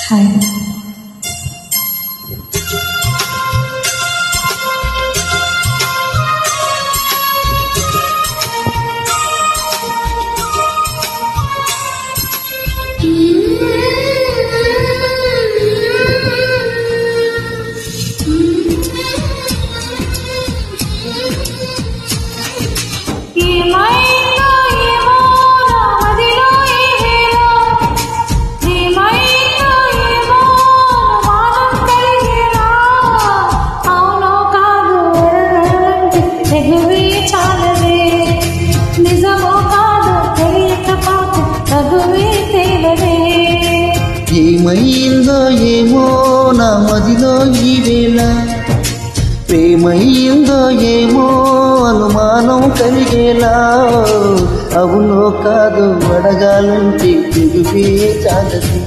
Hi. ఏమైందో ఏమో నా మదిలో ఈ వేళ, ప్రేమైందో ఏమో అనుమానం కలిగేలా, అవునో కాదో అడగాలంటే తెలుగే చాలదు,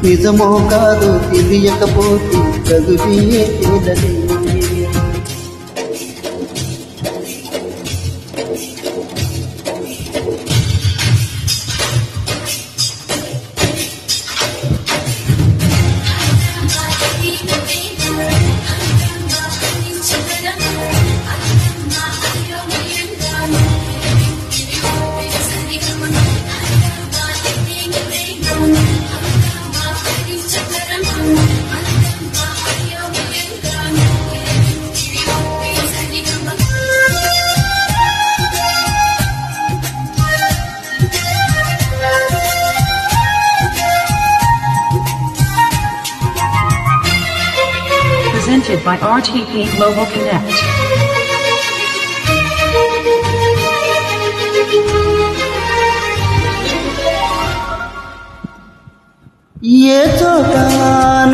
నిజమో కాదో తెలియకపోతే చదువే తేలదు. Presented by RTP Global Connect. ఏ చోట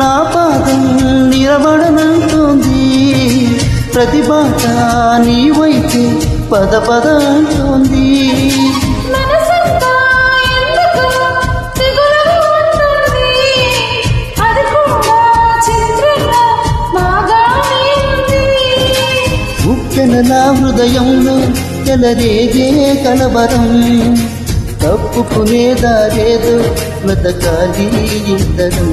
నా పాదం నిలబడనంటోంది, ప్రతి బాట నీ వైపు పద పద అంటోంది. ఉప్పెనలా హృదయంలో చెలరేగే కలవరం, తప్పుకునే దారేదో వెతకాలి ఇద్దరం.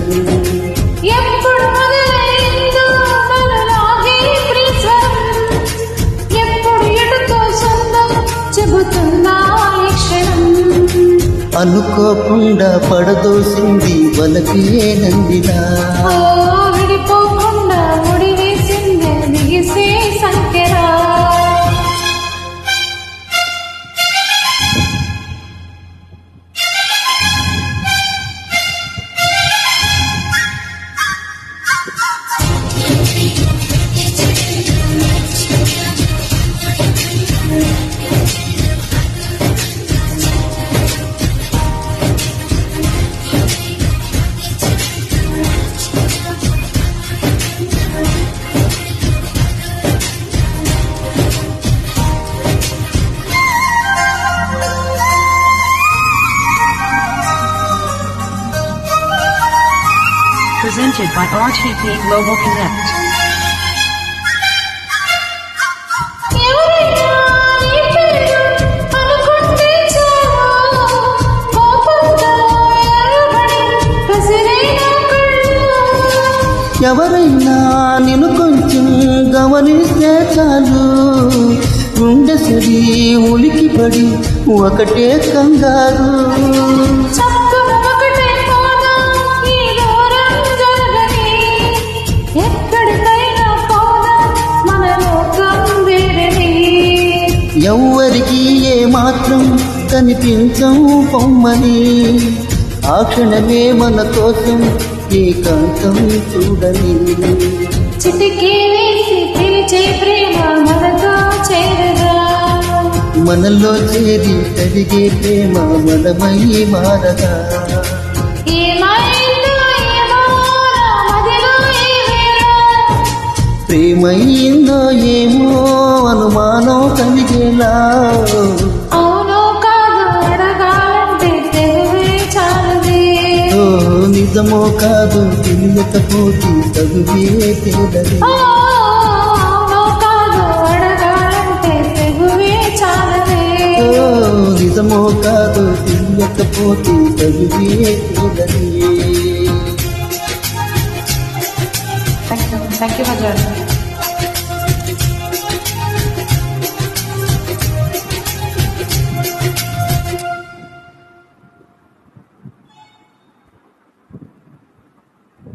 అనుకోకుండా పడదోసింది వలకే నందినా, విడిపోకుండా ముడి వేసింది మిగిసే సంఖ్యరా. Presented by RTP Global Connect. ఎవరైనా నిన్ను కొంచెం గమనిస్తే చాలు, గుండె సరి ఉలికిపడి ఒకటే కంగారు. ఎవ్వరికి ఏ మాత్రం కనిపించం పొమ్మని, ఆ క్షణమే మన కోసం ఏకాంతం చూడని. చిటికే వేసి పిలిచే ప్రేమ మనతో చేరగా, మనలో చేరి కలిగే ప్రేమ మనమై మారగా. ప్రేమైందో ఏమో అనుమానం కలిగేలా, అవునో కాదు అడగాలంటే తెలుగే చాలదే, నిజమో కాదు తెలియకపోతే చదువే తేలదు. అవునో కాదు అడగాలంటే తెలుగే చాలదే, నిజమో కాదు తెలియకపోతే చదువే తేలదు. Thank you for joining.